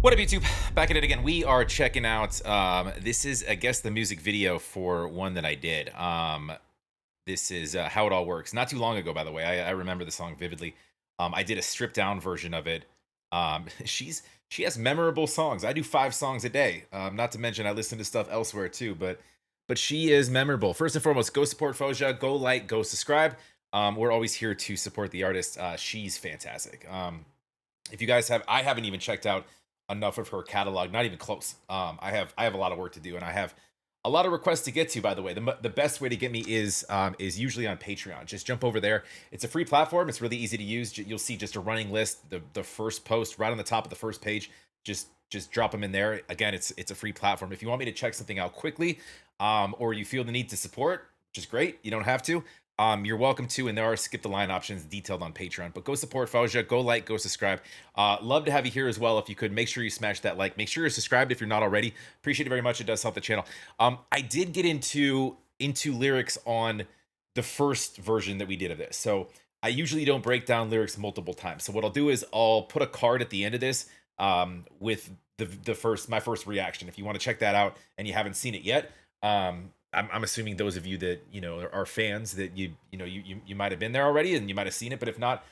What up, YouTube? Back at it again. We are checking out, this is, I guess, the music video for one that I did. This is How It All Works. Not too long ago, by the way. I remember the song vividly. I did a stripped down version of it. She has memorable songs. I do 5 songs a day. Not to mention I listen to stuff elsewhere too, but she is memorable. First and foremost, go support Faouzia, go like, go subscribe. We're always here to support the artist. She's fantastic. If you guys I haven't even checked out enough of her catalog, not even close. I have a lot of work to do, and I have a lot of requests to get to. By the way, the best way to get me is usually on Patreon. Just jump over there. It's a free platform. It's really easy to use. You'll see just a running list. The first post right on the top of the first page. Just drop them in there. Again, it's a free platform. If you want me to check something out quickly, or you feel the need to support, which is great, you don't have to. You're welcome to, and there are skip the line options detailed on Patreon. But go support Faouzia, go like, go subscribe. Love to have you here as well. If you could, make sure you smash that like. Make sure you're subscribed if you're not already. Appreciate it very much. It does help the channel. I did get into lyrics on the first version that we did of this. So I usually don't break down lyrics multiple times. So what I'll do is I'll put a card at the end of this with my first reaction. If you want to check that out and you haven't seen it yet, I'm assuming those of you that are fans that you might have been there already and you might have seen it, but if not,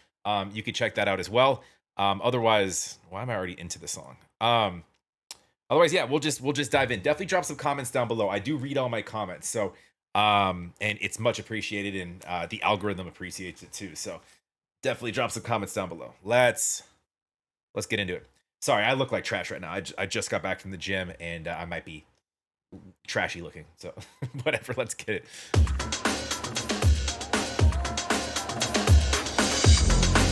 you could check that out as well. Otherwise, why am I already into the song? Otherwise, yeah, we'll just dive in. Definitely drop some comments down below. I do read all my comments, so and it's much appreciated, and the algorithm appreciates it too. So definitely drop some comments down below. Let's get into it. Sorry, I look like trash right now. I just got back from the gym, and I might be trashy looking, so whatever, let's get it.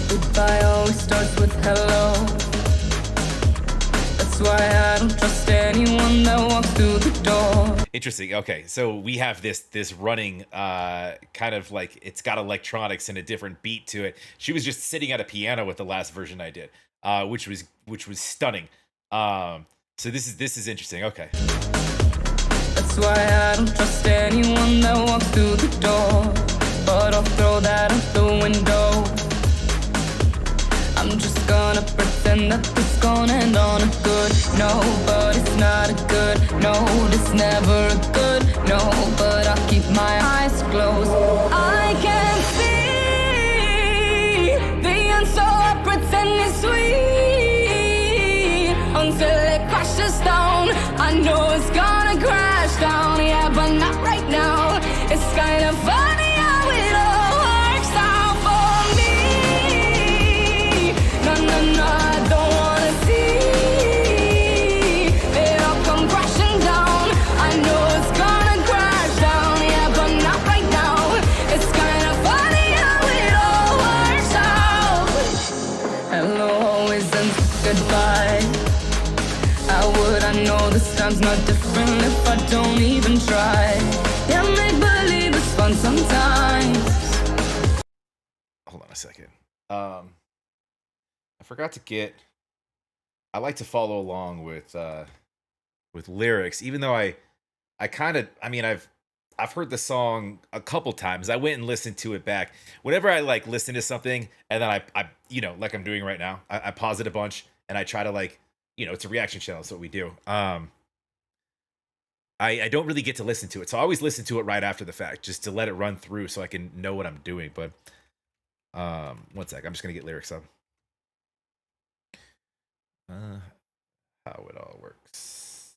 Goodbye always starts with hello. That's why I don't trust anyone that walks through the door. Interesting. Okay, so we have this running kind of like, it's got electronics and a different beat to it. She was just sitting at a piano with the last version I did, which was stunning. So this is interesting. Okay. That's why I don't trust anyone that walks through the door. But I'll throw that out the window. I'm just gonna pretend that this gonna end on a good no. But it's not a good no, it's never a good no. But I'll keep my eyes closed. I can see the end, so I pretend it's sweet until it crashes down. I know it's gonna crash down, yeah, but not right now. It's kind of funny how it all works out for me. No, no, no, I don't wanna see it all come crashing down. I know it's gonna crash down, yeah, but not right now. It's kind of funny how it all works out. Hello always ends with goodbye. How would I know this time's not different if I don't even try? Yeah, make believe it's fun sometimes. Hold on a second. I forgot to get. I like to follow along with lyrics, even though I mean, I've heard the song a couple times. I went and listened to it back. Whenever I like listen to something and then I like I'm doing right now, I pause it a bunch and I try to it's a reaction channel. That's what we do. I don't really get to listen to it, so I always listen to it right after the fact, just to let it run through so I can know what I'm doing. But one sec, I'm just gonna get lyrics up. How it all works.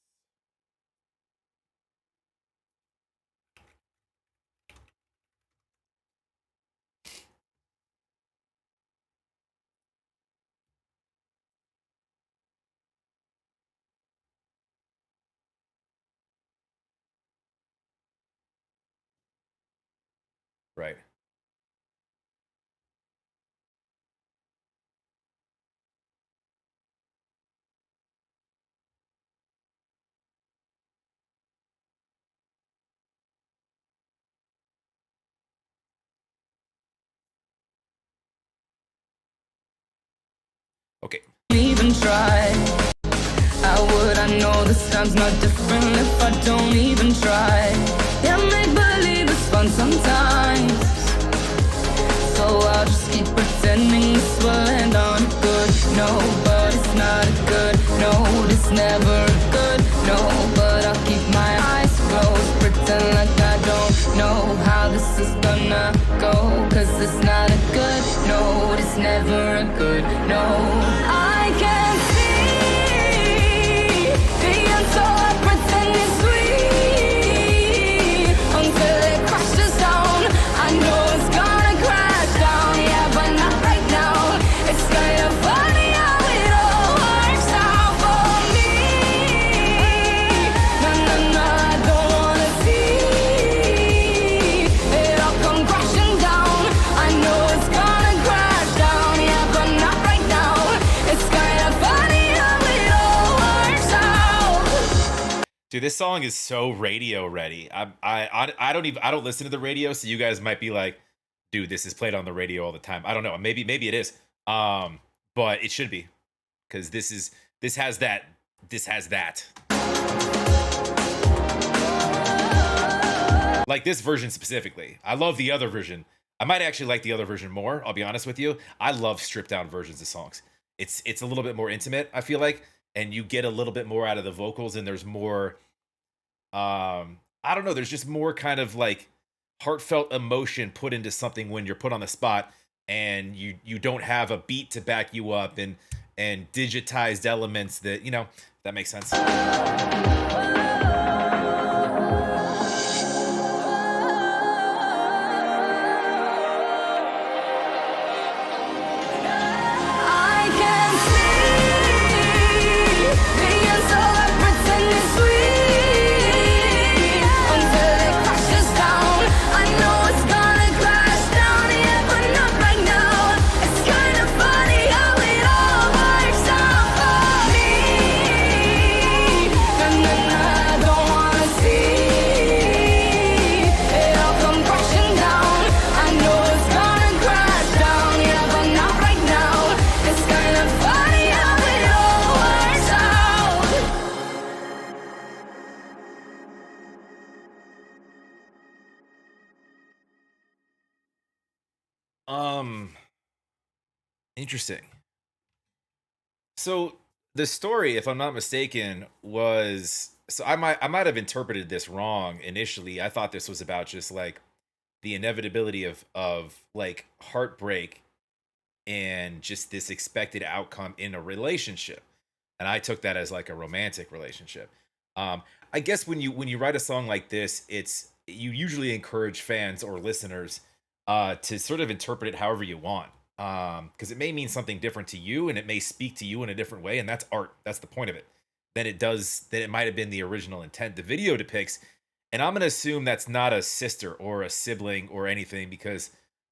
Right. Okay. Even try. How would I know this time's not different if I don't even try? Yeah, make believe it's fun sometimes. So I'll just keep pretending this will end on a good no. But it's not a good no, never good, no. But I'll keep my eyes closed, pretend like I don't know how this is gonna go. Cause it's not a good, no, it's never a good, no. I can see the answer, I pretend it's sweet until it crashes down. I know it's gonna crash down, yeah, but not right now. It's kind of funny how it all works out for me. No, no, no, I don't wanna see it all come crashing down. I know it's gonna crash down, yeah, but not right now. It's kind of funny how it all works out. Dude, this song is so radio ready. I don't listen to the radio, so you guys might be like, dude, this is played on the radio all the time. I don't know. Maybe it is. But it should be, because this has that. Like this version specifically. I love the other version. I might actually like the other version more, I'll be honest with you. I love stripped down versions of songs. It's a little bit more intimate, I feel like, and you get a little bit more out of the vocals, and there's more I don't know, there's just more kind of like heartfelt emotion put into something when you're put on the spot, and you don't have a beat to back you up, and digitized elements that, that makes sense. I can see the answer, I pretend it's sweet until it crashes down. I know it's gonna crash down, yeah, but not right now. It's kind of funny how it all works out for me. No, no, no, I don't wanna see it all come crashing down. I know it's gonna crash down, yeah, but not right now. It's kind of funny how it all works out. Interesting. So the story, if I'm not mistaken, was, so I might have interpreted this wrong initially. I thought this was about just like the inevitability of like heartbreak and just this expected outcome in a relationship. And I took that as like a romantic relationship. Um, I guess when you write a song like this, you usually encourage fans or listeners to sort of interpret it however you want. Because it may mean something different to you, and it may speak to you in a different way, and that's art. That's the point of it. Than it might have been the original intent the video depicts. And I'm gonna assume that's not a sister or a sibling or anything, because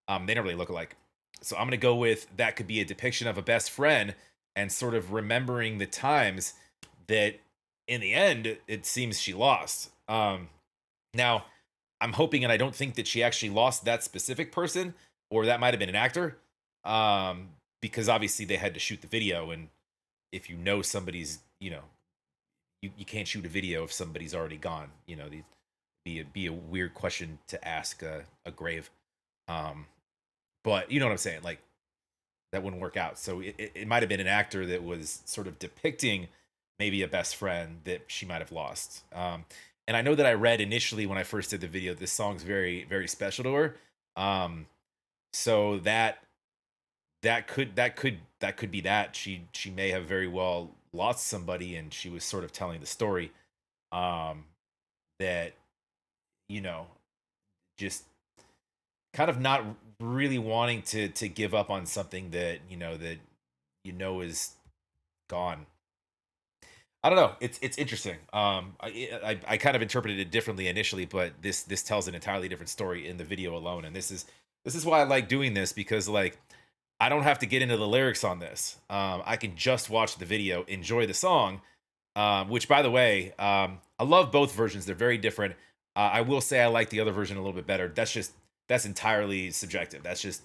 they don't really look alike. So I'm gonna go with that could be a depiction of a best friend, and sort of remembering the times that in the end it seems she lost. Now I'm hoping, and I don't think that she actually lost that specific person, or that might have been an actor, because obviously they had to shoot the video, and if you know somebody's, you can't shoot a video if somebody's already gone. Be a weird question to ask a grave. But you know what I'm saying? Like, that wouldn't work out. So it might have been an actor that was sort of depicting maybe a best friend that she might have lost. And I know that I read initially when I first did the video, this song's very, very special to her. So that could be that she may have very well lost somebody, and she was sort of telling the story, that, just kind of not really wanting to give up on something that is gone. I don't know. It's interesting. I kind of interpreted it differently initially, but this tells an entirely different story in the video alone, and this is why I like doing this, because like I don't have to get into the lyrics on this. I can just watch the video, enjoy the song. Which, by the way, I love both versions. They're very different. I will say I like the other version a little bit better. That's entirely subjective. That's just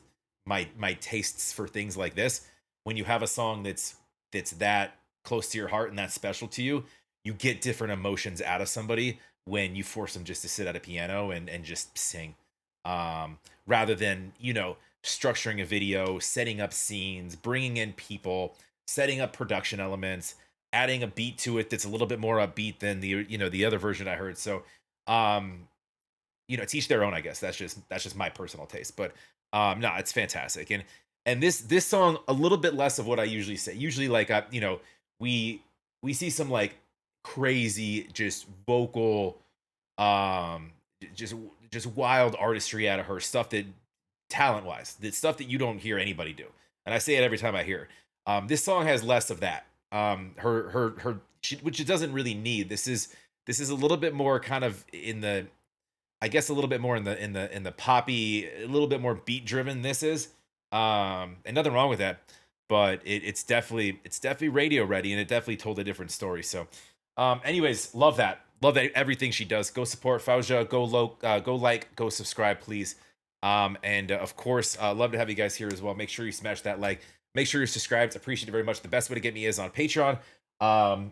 my tastes for things like this. When you have a song that's that close to your heart and that's special to you, you get different emotions out of somebody when you force them just to sit at a piano and just sing, rather than structuring a video, setting up scenes, bringing in people, setting up production elements, adding a beat to it that's a little bit more upbeat than the other version I heard. So um to each their own, I guess. That's just my personal taste. But no, it's fantastic. And this song a little bit less of what I usually say. Usually like we we see some like crazy just vocal um just just wild artistry out of her, stuff that talent wise, the stuff that you don't hear anybody do. And I say it every time I hear it. This song has less of that. Which it doesn't really need. This is a little bit more kind of in the, I guess, a little bit more in the poppy, a little bit more beat driven. This is, and nothing wrong with that, but it's definitely radio ready, and it definitely told a different story. So, anyways, love that everything she does. Go support Faouzia. Go like, go subscribe, please. And of course, love to have you guys here as well. Make sure you smash that like. Make sure you're subscribed. Appreciate it very much. The best way to get me is on Patreon.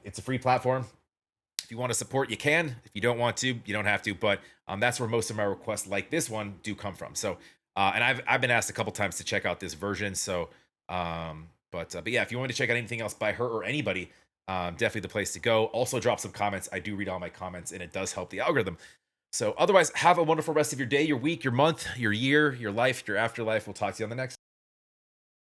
It's a free platform. If you want to support, you can. If you don't want to, you don't have to. But that's where most of my requests, like this one, do come from. So, and I've been asked a couple times to check out this version. So, but yeah, if you want to check out anything else by her or anybody, definitely the place to go. Also, drop some comments. I do read all my comments, and it does help the algorithm. So, otherwise, have a wonderful rest of your day, your week, your month, your year, your life, your afterlife. We'll talk to you on the next one.